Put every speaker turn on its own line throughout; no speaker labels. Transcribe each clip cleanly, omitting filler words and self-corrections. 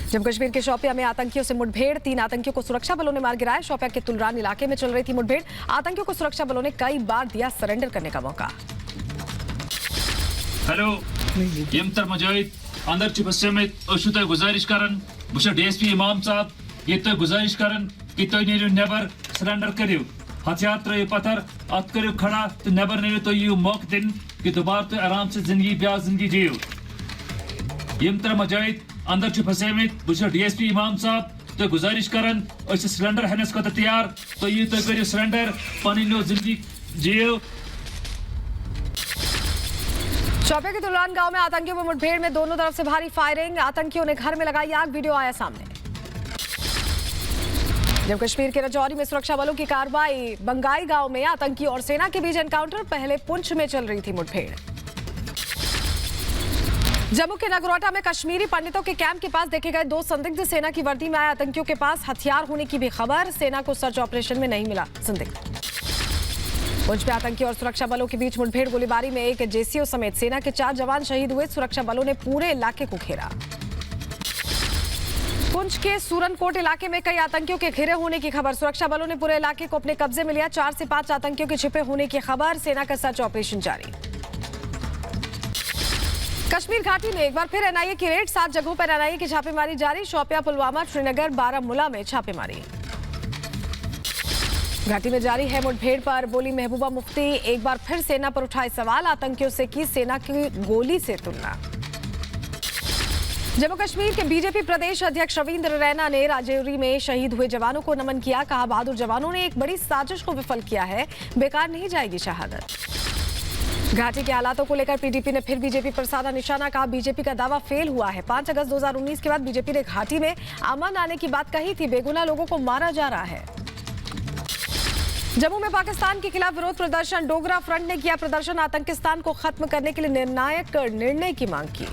जम्मू कश्मीर के शोपियां में आतंकियों से मुठभेड़, 3 आतंकियों को सुरक्षा बलों ने मार गिराया। शोपियां के तुलरान इलाके में चल रही थी मुठभेड़। आतंकियों को सुरक्षा बलों ने कई बार दिया सरेंडर करने का मौका।
हेलो यम तर मुजाहिद अंदर च बसमेत अशु तय गुजारिश करन बश डीएसपी इमाम साहब ये तय गुजारिश करन कि तय नेरो नेबर सरेंडर करियो हथियार त्रो पत्थर अत करियो खड़ा तो नेबर नेरो तो यू मौक दिन कि दोबारा तो आराम से जिंदगी ब्याह जिंदगी जियो। यम तर मुजाहिद अंदर च बसमेत बश डीएसपी इमाम साहब तो गुजारिश करन अस सरेंडर हनस को तैयार तो ये तय करियो सरेंडर पानी नो जिंदगी जियो।
शोपियां के तुलरान गांव में आतंकियों में मुठभेड़ में दोनों तरफ से भारी फायरिंग। आतंकियों ने घर में लगाई आग, वीडियो आया सामने। जम्मू कश्मीर के राजौरी में सुरक्षा बलों की कार्रवाई। बंगाई गांव में आतंकी और सेना के बीच एनकाउंटर। पहले पुंछ में चल रही थी मुठभेड़। जम्मू के नगरोटा में कश्मीरी पंडितों के कैंप के पास देखे गए 2 संदिग्ध। सेना की वर्दी में आए आतंकियों के पास हथियार होने की भी खबर। सेना को सर्च ऑपरेशन में नहीं मिला संदिग्ध। पुंछ में आतंकी और सुरक्षा बलों के बीच मुठभेड़, गोलीबारी में एक जेसीओ समेत सेना के 4 जवान शहीद हुए। सुरक्षा बलों ने पूरे इलाके को घेरा। पुंछ के सूरनकोट इलाके में कई आतंकियों के घिरे होने की खबर। सुरक्षा बलों ने पूरे इलाके को अपने कब्जे में लिया। 4 से 5 आतंकियों के छिपे होने की खबर। सेना का सर्च ऑपरेशन जारी। कश्मीर घाटी में एक बार फिर एनआईए की रेड। 7 जगहों पर एनआईए की छापेमारी जारी। शोपियां, पुलवामा, श्रीनगर, बारामूला में छापेमारी। घाटी में जारी है मुठभेड़ पर बोली महबूबा मुफ्ती। एक बार फिर सेना पर उठाए सवाल। आतंकियों से की सेना की गोली से तुलना। जम्मू कश्मीर के बीजेपी प्रदेश अध्यक्ष रविंद्र रैना ने राजौरी में शहीद हुए जवानों को नमन किया। कहा, बहादुर जवानों ने एक बड़ी साजिश को विफल किया है, बेकार नहीं जाएगी शहादत। घाटी के हालातों को लेकर पीडीपी ने फिर बीजेपी पर साधा निशाना। कहा, बीजेपी का दावा फेल हुआ है। 5 अगस्त 2019 के बाद बीजेपी ने घाटी में अमन आने की बात कही थी। बेगुनाह लोगों को मारा जा रहा है। जम्मू में पाकिस्तान के खिलाफ विरोध प्रदर्शन। डोगरा फ्रंट ने किया प्रदर्शन। आतंकिस्तान को खत्म करने के लिए निर्णायक निर्णय की मांग की।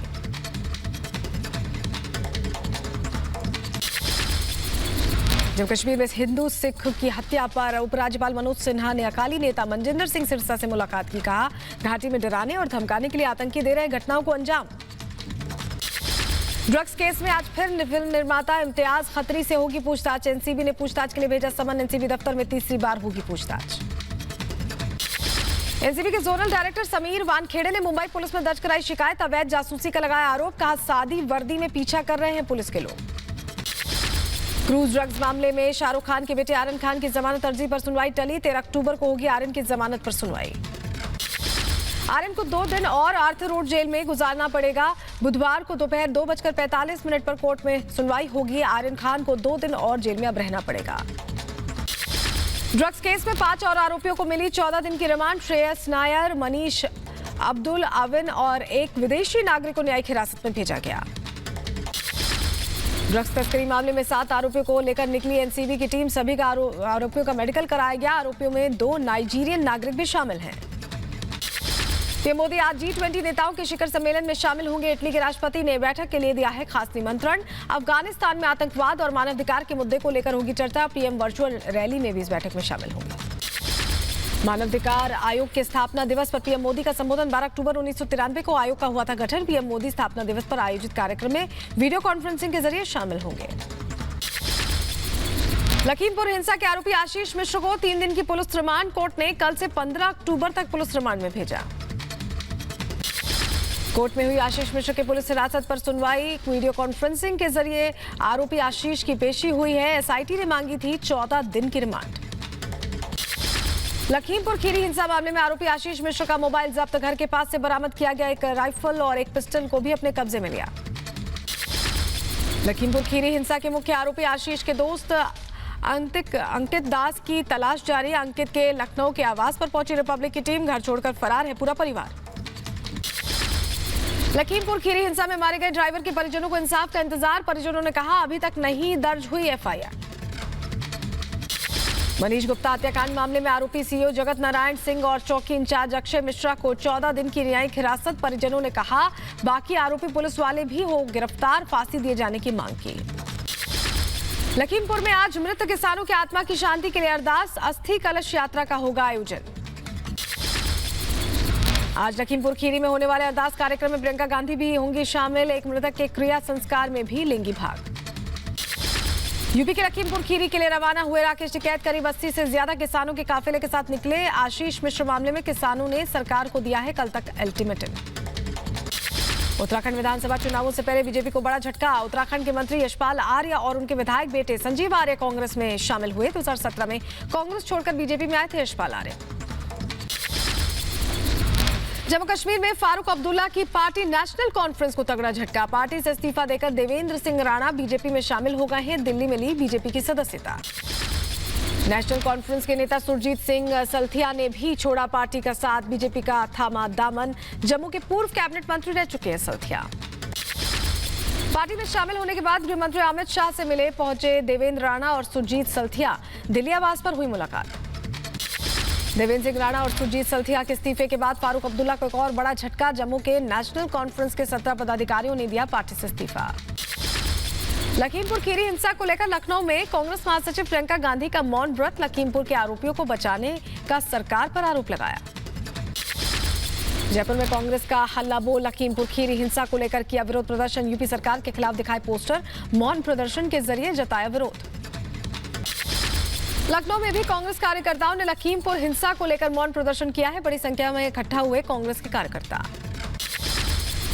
जम्मू कश्मीर में हिंदू सिख की हत्या पर उपराज्यपाल मनोज सिन्हा ने अकाली नेता मनजिंदर सिंह सिरसा से मुलाकात की। कहा, घाटी में डराने और धमकाने के लिए आतंकी दे रहे घटनाओं को अंजाम। ड्रग्स केस में आज फिर फिल्म निर्माता इम्तियाज खत्री से होगी पूछताछ। एनसीबी ने पूछताछ के लिए भेजा समन। एनसीबी दफ्तर में तीसरी बार होगी पूछताछ। एनसीबी के जोनल डायरेक्टर समीर वानखेड़े ने मुंबई पुलिस में दर्ज कराई शिकायत। अवैध जासूसी का लगाया आरोप। कहा, सादी वर्दी में पीछा कर रहे हैं पुलिस के लोग। क्रूज ड्रग्स मामले में शाहरुख खान के बेटे आर्यन खान की जमानत अर्जी पर सुनवाई टली। 13 अक्टूबर को होगी आर्यन की जमानत पर सुनवाई। आर्यन को 2 दिन और आर्थर रोड जेल में गुजारना पड़ेगा। बुधवार को दोपहर 2:45 पर कोर्ट में सुनवाई होगी। आर्यन खान को 2 दिन और जेल में अब रहना पड़ेगा। ड्रग्स केस में 5 और आरोपियों को मिली 14 दिन की रिमांड। श्रेयस नायर, मनीष, अब्दुल अविन और एक विदेशी नागरिक को न्यायिक हिरासत में भेजा गया। ड्रग्स तस्करी मामले में 7 आरोपियों को लेकर निकली एनसीबी की टीम। सभी का आरोपियों का मेडिकल कराया गया। आरोपियों में 2 नाइजीरियन नागरिक भी शामिल हैं। पीएम मोदी आज G20 नेताओं के शिखर सम्मेलन में शामिल होंगे। इटली के राष्ट्रपति ने बैठक के लिए दिया है खास निमंत्रण। अफगानिस्तान में आतंकवाद और मानवाधिकार के मुद्दे को लेकर होगी चर्चा। पीएम वर्चुअल रैली में भी इस बैठक में शामिल होंगे। मानवाधिकार आयोग के स्थापना दिवस पर पीएम मोदी का संबोधन। 12 अक्टूबर 1993 को आयोग का हुआ था गठन। पीएम मोदी स्थापना दिवस पर आयोजित कार्यक्रम में वीडियो कॉन्फ्रेंसिंग के जरिए शामिल होंगे। लखीमपुर हिंसा के आरोपी आशीष मिश्र को 3 दिन की पुलिस रिमांड। कोर्ट ने कल से 15 अक्टूबर तक पुलिस रिमांड में भेजा। कोर्ट में हुई आशीष मिश्र के पुलिस हिरासत पर सुनवाई। वीडियो कॉन्फ्रेंसिंग के जरिए आरोपी आशीष की पेशी हुई है। एसआईटी ने मांगी थी 14 दिन की रिमांड। लखीमपुर खीरी हिंसा मामले में आरोपी आशीष मिश्र का मोबाइल जब्त। घर के पास से बरामद किया गया एक राइफल और एक पिस्टल को भी अपने कब्जे में लिया। लखीमपुर खीरी हिंसा के मुख्य आरोपी आशीष के दोस्त अंकित दास की तलाश जारी। अंकित के लखनऊ के आवास पर पहुंची रिपब्लिक की टीम। घर छोड़कर फरार है पूरा परिवार। लखीमपुर खीरी हिंसा में मारे गए ड्राइवर के परिजनों को इंसाफ का इंतजार। परिजनों ने कहा, अभी तक नहीं दर्ज हुई एफआईआर। मनीष गुप्ता हत्याकांड मामले में आरोपी सीईओ जगत नारायण सिंह और चौकी इंचार्ज अक्षय मिश्रा को 14 दिन की न्यायिक हिरासत। परिजनों ने कहा, बाकी आरोपी पुलिस वाले भी हो गिरफ्तार। फांसी दिए जाने की मांग की। लखीमपुर में आज मृत किसानों की आत्मा की शांति के लिए अरदास। अस्थि कलश यात्रा का होगा आयोजन। आज लखीमपुर खीरी में होने वाले अरदास कार्यक्रम में प्रियंका गांधी भी होंगी शामिल। एक मृतक के क्रिया संस्कार में भी लेंगी भाग। यूपी के लखीमपुर खीरी के लिए रवाना हुए राकेश टिकैत करीब 80 से ज्यादा किसानों के काफिले के साथ निकले। आशीष मिश्र मामले में किसानों ने सरकार को दिया है कल तक अल्टीमेटम। उत्तराखंड विधानसभा चुनावों से पहले बीजेपी को बड़ा झटका। उत्तराखंड के मंत्री यशपाल आर्य और उनके विधायक बेटे संजीव आर्य कांग्रेस में शामिल हुए। 2017 में कांग्रेस छोड़कर बीजेपी में आए थे यशपाल आर्य। जम्मू कश्मीर में फारूक अब्दुल्ला की पार्टी नेशनल कॉन्फ्रेंस को तगड़ा झटका। पार्टी से इस्तीफा देकर देवेंद्र सिंह राणा बीजेपी में शामिल हो गए हैं। दिल्ली में ली बीजेपी की सदस्यता। नेशनल कॉन्फ्रेंस के नेता सुरजीत सिंह सल्थिया ने भी छोड़ा पार्टी का साथ। बीजेपी का थामा दामन। जम्मू के पूर्व कैबिनेट मंत्री रह चुके हैं सल्थिया। पार्टी में शामिल होने के बाद गृह मंत्री अमित शाह से मिले पहुंचे देवेंद्र राणा और सुरजीत सल्थिया। दिल्ली आवास पर हुई मुलाकात। देवेंद्र सिंह राणा और सुरजीत सल्थिया के इस्तीफे के बाद फारूक अब्दुल्ला को एक और बड़ा झटका। जम्मू के नेशनल कॉन्फ्रेंस के 17 पदाधिकारियों ने दिया पार्टी से इस्तीफा। लखीमपुर खीरी हिंसा को लेकर लखनऊ में कांग्रेस महासचिव प्रियंका गांधी का मौन व्रत। लखीमपुर के आरोपियों को बचाने का सरकार पर आरोप लगाया। जयपुर में कांग्रेस का हल्ला बोल। लखीमपुर खीरी हिंसा को लेकर किया विरोध प्रदर्शन। यूपी सरकार के खिलाफ दिखाए पोस्टर। मौन प्रदर्शन के जरिए जताया विरोध। लखनऊ में भी कांग्रेस कार्यकर्ताओं ने लखीमपुर हिंसा को लेकर मौन प्रदर्शन किया है। बड़ी संख्या में इकट्ठा हुए कांग्रेस के कार्यकर्ता।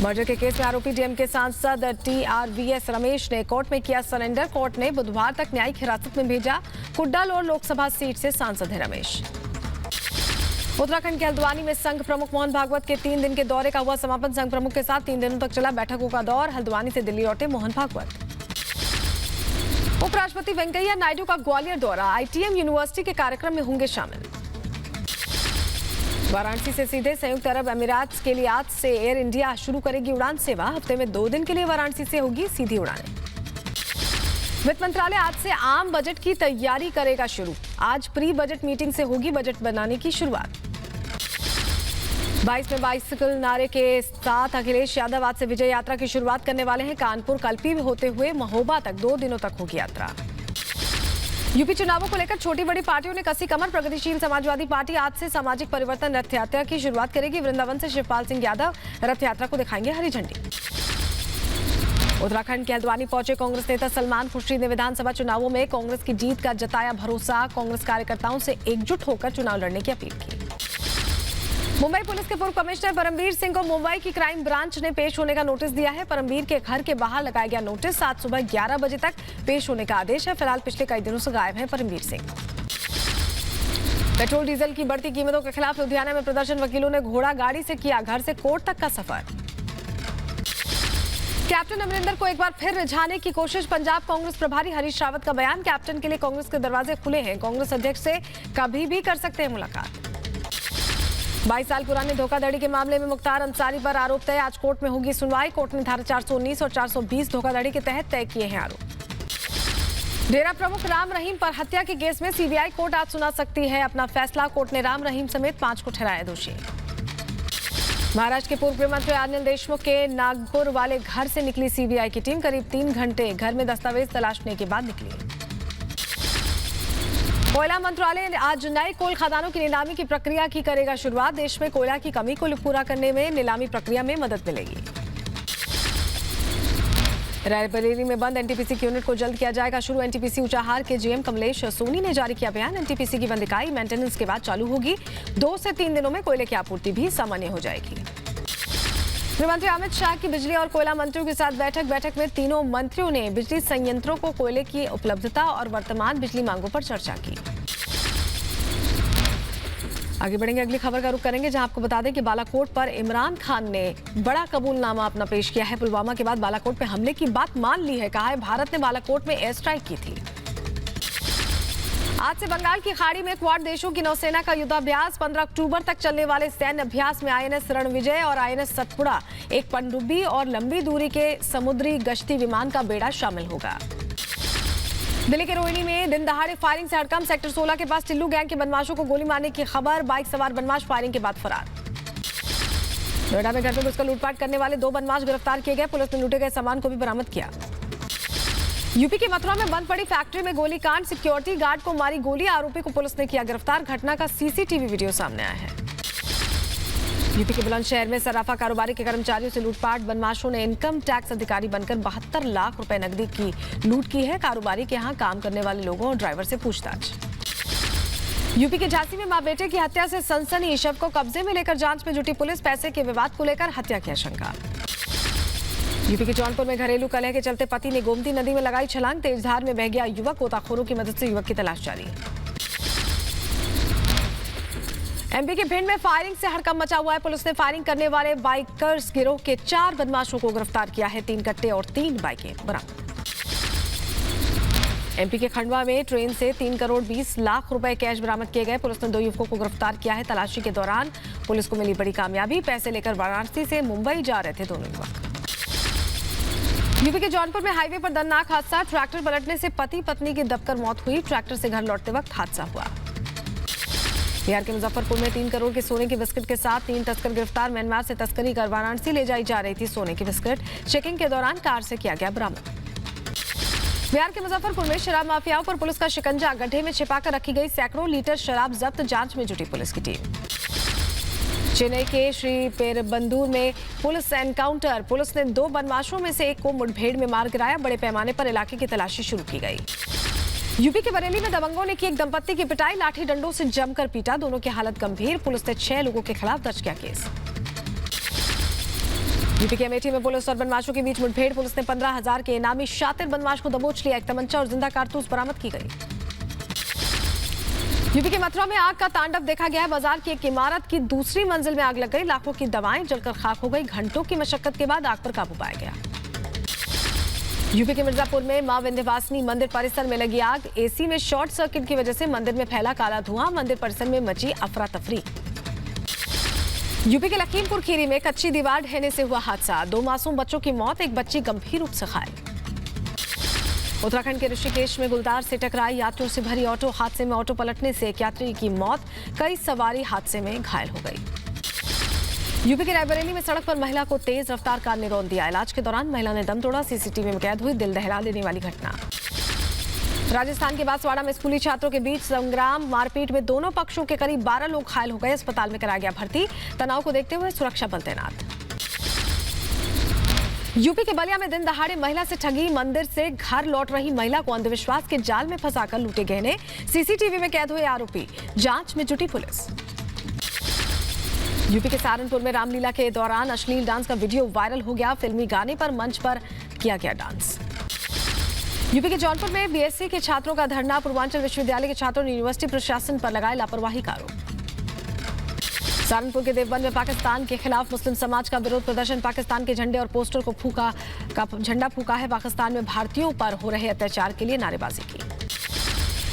मर्डर के केस में आरोपी डीएमके सांसद टीआरवीएस रमेश ने कोर्ट में किया सरेंडर। कोर्ट ने बुधवार तक न्यायिक हिरासत में भेजा। कुड्डालोर लोकसभा सीट से सांसद है रमेश। उत्तराखंड के हल्द्वानी में संघ प्रमुख मोहन भागवत के 3 दिन के दौरे का हुआ समापन। संघ प्रमुख के साथ 3 दिनों तक चला बैठकों का दौर। हल्द्वानी से दिल्ली लौटे मोहन भागवत। उपराष्ट्रपति वेंकैया नायडू का ग्वालियर दौरा। आईटीएम यूनिवर्सिटी के कार्यक्रम में होंगे शामिल। वाराणसी से सीधे संयुक्त अरब अमीरात के लिए आज से एयर इंडिया शुरू करेगी उड़ान सेवा। हफ्ते में 2 दिन के लिए वाराणसी से होगी सीधी उड़ानें। वित्त मंत्रालय आज से आम बजट की तैयारी करेगा शुरू। आज प्री बजट मीटिंग से होगी बजट बनाने की शुरुआत। 22 में बाइसिकल नारे के साथ अखिलेश यादव आज से विजय यात्रा की शुरुआत करने वाले हैं। कानपुर कल्पी में होते हुए महोबा तक 2 दिनों तक होगी यात्रा। यूपी चुनावों को लेकर छोटी बड़ी पार्टियों ने कसी कमर। प्रगतिशील समाजवादी पार्टी आज से सामाजिक परिवर्तन रथ यात्रा की शुरुआत करेगी। वृंदावन से शिवपाल सिंह यादव रथ यात्रा को दिखाएंगे हरी झंडी। उत्तराखंड के हल्द्वानी पहुंचे कांग्रेस नेता सलमान खुर्शीद ने विधानसभा चुनावों में कांग्रेस की जीत का जताया भरोसा। कांग्रेस कार्यकर्ताओं से एकजुट होकर चुनाव लड़ने की अपील की। मुंबई पुलिस के पूर्व कमिश्नर परमवीर सिंह को मुंबई की क्राइम ब्रांच ने पेश होने का नोटिस दिया है। परमवीर के घर के बाहर लगाया गया नोटिस। आज सुबह 11 बजे तक पेश होने का आदेश है। फिलहाल पिछले कई दिनों से गायब हैं परमवीर सिंह। पेट्रोल डीजल की बढ़ती कीमतों के खिलाफ लुधियाना में प्रदर्शन। वकीलों ने घोड़ा गाड़ी से किया घर से कोर्ट तक का सफर। कैप्टन अमरिंदर को एक बार फिर रिझाने की कोशिश। पंजाब कांग्रेस प्रभारी हरीश रावत का बयान। कैप्टन के लिए कांग्रेस के दरवाजे खुले हैं। कांग्रेस अध्यक्ष से कभी भी कर सकते हैं मुलाकात। 22 साल पुराने धोखाधड़ी के मामले में मुख्तार अंसारी पर आरोप तय। आज कोर्ट में होगी सुनवाई। कोर्ट ने धारा 419 और 420 धोखाधड़ी के तहत तय किए हैं आरोप। डेरा प्रमुख राम रहीम पर हत्या के केस में सीबीआई कोर्ट आज सुना सकती है अपना फैसला। कोर्ट ने राम रहीम समेत 5 को ठहराया दोषी। महाराष्ट्र के पूर्व गृह मंत्री अनिल देशमुख के नागपुर वाले घर से निकली सीबीआई की टीम। करीब 3 घंटे घर में दस्तावेज तलाशने के बाद निकली। कोयला मंत्रालय आज नए कोल खदानों की नीलामी की प्रक्रिया की करेगा शुरुआत। देश में कोयला की कमी को पूरा करने में नीलामी प्रक्रिया में मदद मिलेगी। रायबरेली में बंद एनटीपीसी की यूनिट को जल्द किया जाएगा शुरू। एनटीपीसी ऊंचाहार के जीएम कमलेश सोनी ने जारी किया बयान। एनटीपीसी की बंद इकाई मेंटेनेंस के बाद चालू होगी। 2 से 3 दिनों में कोयले की आपूर्ति भी सामान्य हो जाएगी। गृहमंत्री अमित शाह की बिजली और कोयला मंत्रियों के साथ बैठक में तीनों मंत्रियों ने बिजली संयंत्रों को कोयले की उपलब्धता और वर्तमान बिजली मांगों पर चर्चा की। आगे बढ़ेंगे, अगली खबर का रुख करेंगे जहां आपको बता दें कि बालाकोट पर इमरान खान ने बड़ा कबूलनामा अपना पेश किया है। पुलवामा के बाद बालाकोट पे हमले की बात मान ली है। कहा है भारत ने बालाकोट में एयर स्ट्राइक की थी। आज से बंगाल की खाड़ी में क्वाड देशों की नौसेना का युद्धाभ्यास। 15 अक्टूबर तक चलने वाले सैन्य अभ्यास में आईएनएस रणविजय और आईएनएस सतपुड़ा, एक पनडुब्बी और लंबी दूरी के समुद्री गश्ती विमान का बेड़ा शामिल होगा। दिल्ली के रोहिणी में दिन दहाड़े फायरिंग से हड़कंप। सेक्टर 16 के पास टिल्लू गैंग के बदमाशों को गोली मारने की खबर। बाइक सवार बदमाश फायरिंग के बाद फरार। नोएडा में घर में घुसकर लूटपाट करने वाले 2 बदमाश गिरफ्तार किए गए। पुलिस ने लूटे गए सामान को भी बरामद किया। यूपी के मथुरा में बंद पड़ी फैक्ट्री में गोलीकांड। सिक्योरिटी गार्ड को मारी गोली। आरोपी को पुलिस ने किया गिरफ्तार। घटना का सीसीटीवी वीडियो सामने आया है। यूपी के बुलंदशहर में सराफा कारोबारी के कर्मचारियों से लूटपाट। बदमाशों ने इनकम टैक्स अधिकारी बनकर 72 लाख रुपए नकदी की लूट की है। कारोबारी के यहां काम करने वाले लोगों और ड्राइवर से पूछताछ। यूपी के झांसी में मां बेटे की हत्या से सनसनी। शव को कब्जे में लेकर जांच में जुटी पुलिस। पैसे के विवाद को लेकर हत्या की आशंका। यूपी के जौनपुर में घरेलू कलह के चलते पति ने गोमती नदी में लगाई छलांग। तेज धार में बह गया युवक। गोताखोरों की मदद से युवक की तलाश जारी। एमपी के भिंड में फायरिंग से हड़कंप मचा हुआ है। पुलिस ने फायरिंग करने वाले बाइकर्स गिरोह के 4 बदमाशों को गिरफ्तार किया है। 3 कट्टे और 3 बाइकें बरामद। एमपी के खंडवा में ट्रेन से 3 करोड़ 20 लाख रुपए कैश बरामद किए गए। पुलिस ने 2 युवकों को गिरफ्तार किया है। तलाशी के दौरान पुलिस को मिली बड़ी कामयाबी। पैसे लेकर वाराणसी से मुंबई जा रहे थे दोनों युवक। यूपी के जौनपुर में हाईवे पर दर्दनाक हादसा। ट्रैक्टर पलटने से पति पत्नी की दबकर मौत हुई। ट्रैक्टर से घर लौटते वक्त हादसा हुआ। बिहार के मुजफ्फरपुर में 3 करोड़ के सोने के बिस्किट के साथ 3 तस्कर गिरफ्तार। म्यांमार से तस्करी कर वाराणसी ले जाई जा रही थी सोने की बिस्किट। चेकिंग के दौरान कार से किया गया बरामद। बिहार के मुजफ्फरपुर में शराब माफियाओं पर पुलिस का शिकंजा। गड्ढे में छिपाकर रखी गई सैकड़ों लीटर शराब जब्त। जांच में जुटी पुलिस की टीम। चेन्नई के श्री पेरबंदूर में पुलिस एनकाउंटर। पुलिस ने 2 बदमाशों में से एक को मुठभेड़ में मार गिराया। बड़े पैमाने पर इलाके की तलाशी शुरू की गई। यूपी के बरेली में दबंगों ने की एक दंपत्ति की पिटाई। लाठी डंडों से जमकर पीटा। दोनों की हालत गंभीर। पुलिस ने 6 लोगों के खिलाफ दर्ज किया केस। यूपी के अमेठी में पुलिस और बदमाशों के बीच मुठभेड़। पुलिस ने 15,000 के इनामी शातिर बदमाश को दबोच लिया। एक तमंचा और जिंदा कारतूस बरामद की गई। यूपी के मथुरा में आग का तांडव देखा गया है। बाजार की एक इमारत की दूसरी मंजिल में आग लग गई। लाखों की दवाएं जलकर खाक हो गई। घंटों की मशक्कत के बाद आग पर काबू पाया गया। यूपी के मिर्जापुर में मां विंध्यवासिनी मंदिर परिसर में लगी आग। एसी में शॉर्ट सर्किट की वजह से मंदिर में फैला काला धुआं। मंदिर परिसर में मची अफरा तफरी। यूपी के लखीमपुर खीरी में कच्ची दीवार ढहने से हुआ हादसा। 2 मासूम बच्चों की मौत। एक बच्ची गंभीर रूप से घायल। उत्तराखंड के ऋषिकेश में गुलदार से टकराई यात्रियों से भरी ऑटो। हादसे में ऑटो पलटने से एक यात्री की मौत। कई सवारी हादसे में घायल हो गई। यूपी के रायबरेली में सड़क पर महिला को तेज रफ्तार कार ने रौंद दिया। इलाज के दौरान महिला ने दम तोड़ा। सीसीटीवी में कैद हुई दिल दहला देने वाली घटना। राजस्थान के बांसवाड़ा में स्कूली छात्रों के बीच संग्राम। मारपीट में दोनों पक्षों के करीब 12 लोग घायल हो गए। अस्पताल में कराया गया भर्ती। तनाव को देखते हुए सुरक्षा बल तैनात। यूपी के बलिया में दिन दहाड़े महिला से ठगी। मंदिर से घर लौट रही महिला को अंधविश्वास के जाल में फंसाकर लूटे गहने। सीसीटीवी में कैद हुए आरोपी। जांच में जुटी पुलिस। यूपी के सहारनपुर में रामलीला के दौरान अश्लील डांस का वीडियो वायरल हो गया। फिल्मी गाने पर मंच पर किया गया डांस। यूपी के जौनपुर में बीएससी के छात्रों का धरना। पूर्वांचल विश्वविद्यालय के छात्रों ने यूनिवर्सिटी प्रशासन पर लगाए लापरवाही का आरोप। सहारनपुर के देवबंद में पाकिस्तान के खिलाफ मुस्लिम समाज का विरोध प्रदर्शन। पाकिस्तान के झंडे और पोस्टर को झंडा फूका है। पाकिस्तान में भारतीयों पर हो रहे अत्याचार के लिए नारेबाजी की।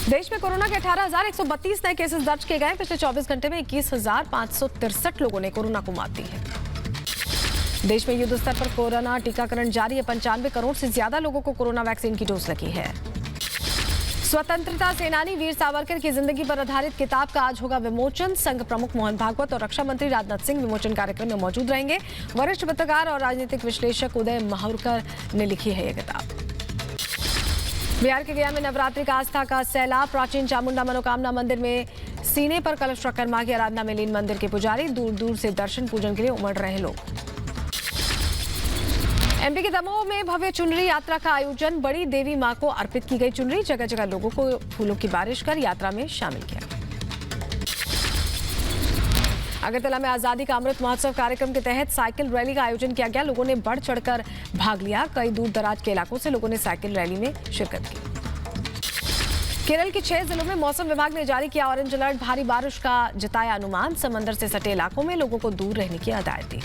देश में कोरोना के 18,132 नए केसेस दर्ज किए गए। पिछले 24 घंटे में 21,563 लोगों ने कोरोना को मात दी है। देश में युद्ध स्तर पर कोरोना टीकाकरण जारी है। 95 करोड़ से ज्यादा लोगों को कोरोना वैक्सीन की डोज लगी है। स्वतंत्रता सेनानी वीर सावरकर की जिंदगी पर आधारित किताब का आज होगा विमोचन। संघ प्रमुख मोहन भागवत और रक्षा मंत्री राजनाथ सिंह विमोचन कार्यक्रम में मौजूद रहेंगे। वरिष्ठ पत्रकार और राजनीतिक विश्लेषक उदय माहुरकर ने लिखी है यह किताब। बिहार के गया में नवरात्रि का आस्था का सैलाब। प्राचीन चामुंडा मनोकामना मंदिर में सीने पर कलश रखकर मां की आराधना में लीन मंदिर के पुजारी। दूर दूर से दर्शन पूजन के लिए उमड़ रहे लोग। एमपी के दमोह में भव्य चुनरी यात्रा का आयोजन। बड़ी देवी मां को अर्पित की गई चुनरी। जगह जगह लोगों को फूलों की बारिश कर यात्रा में शामिल किया। अगरतला में आजादी का अमृत महोत्सव कार्यक्रम के तहत साइकिल रैली का आयोजन किया गया। लोगों ने बढ़ चढ़कर भाग लिया। कई दूर दराज के इलाकों से लोगों ने साइकिल रैली में शिरकत की। केरल के 6 जिलों में मौसम विभाग ने जारी किया ऑरेंज अलर्ट। भारी बारिश का जताया अनुमान। समंदर से सटे इलाकों में लोगों को दूर रहने की हिदायत दी।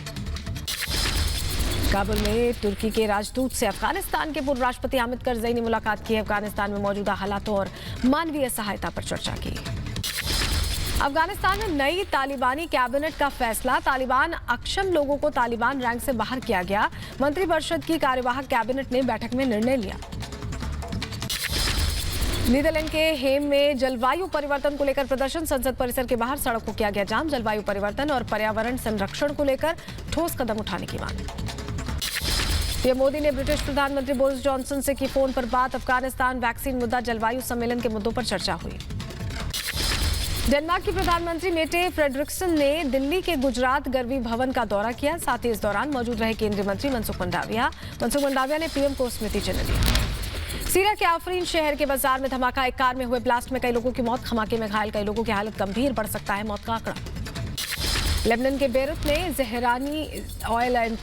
काबुल में तुर्की के राजदूत से अफगानिस्तान के पूर्व राष्ट्रपति हामिद करज़ई ने मुलाकात की। अफगानिस्तान में मौजूदा हालातों और मानवीय सहायता पर चर्चा की। अफगानिस्तान में नई तालिबानी कैबिनेट का फैसला। तालिबान अक्षम लोगों को तालिबान रैंक से बाहर किया गया। मंत्रिपरिषद की कार्यवाहक कैबिनेट ने बैठक में निर्णय लिया। नीदरलैंड के हेम में जलवायु परिवर्तन को लेकर प्रदर्शन। संसद परिसर के बाहर सड़क को किया गया जाम। जलवायु परिवर्तन और पर्यावरण संरक्षण को लेकर ठोस कदम उठाने की मांग। पीएम मोदी ने ब्रिटिश प्रधानमंत्री बोरिस जॉनसन से की फोन पर बात। अफगानिस्तान वैक्सीन मुद्दा, जलवायु सम्मेलन के मुद्दों पर चर्चा हुई। डेनमार्क के प्रधानमंत्री मेटे फ्रेडरिक्सन ने दिल्ली के गुजरात गरवी भवन का दौरा किया। साथ ही इस दौरान मौजूद रहे केंद्रीय मंत्री मनसुख मंडाविया ने पीएम को स्मृति चिन्ह दिया। सीरिया के आफरीन शहर के बाजार में धमाका, एक कार में हुए ब्लास्ट में कई लोगों की मौत, धमाके में घायल कई लोगों की हालत गंभीर, बढ़ सकता है मौत का आंकड़ा। लेबनान के बेरूत में जहरानी ऑयल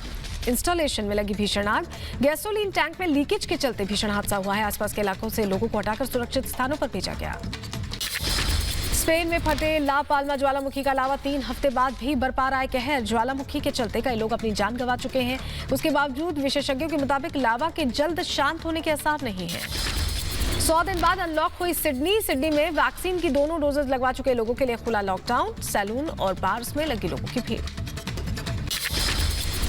इंस्टॉलेशन में लगी भीषण आग, गैसोलीन टैंक में लीकेज के चलते भीषण हादसा हुआ है। आसपास के इलाकों से लोगों को हटाकर सुरक्षित स्थानों पर भेजा गया। स्पेन में फटे ला पाल्मा ज्वालामुखी का लावा 3 हफ्ते बाद भी बरपा रहा है कहर। ज्वालामुखी के चलते कई लोग अपनी जान गंवा चुके हैं। उसके बावजूद विशेषज्ञों के मुताबिक लावा के जल्द शांत होने के आसार नहीं है। 100 दिन बाद अनलॉक हुई सिडनी में वैक्सीन की दोनों डोजेज लगवा चुके लोगों के लिए खुला लॉकडाउन, सैलून और बार्स में लगी लोगों की भीड़।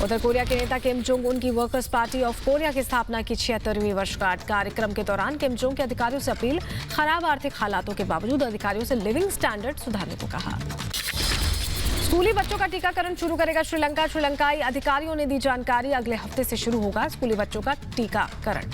उत्तर कोरिया के नेता किम जोंग उन की वर्कर्स पार्टी ऑफ कोरिया की स्थापना की 76वीं वर्षगांठ। कार्यक्रम के दौरान किम जोंग के अधिकारियों से अपील, खराब आर्थिक हालातों के बावजूद अधिकारियों से लिविंग स्टैंडर्ड सुधारने को कहा। स्कूली बच्चों का टीकाकरण शुरू करेगा श्रीलंका। श्रीलंकाई अधिकारियों ने दी जानकारी, अगले हफ्ते से शुरू होगा स्कूली बच्चों का टीकाकरण।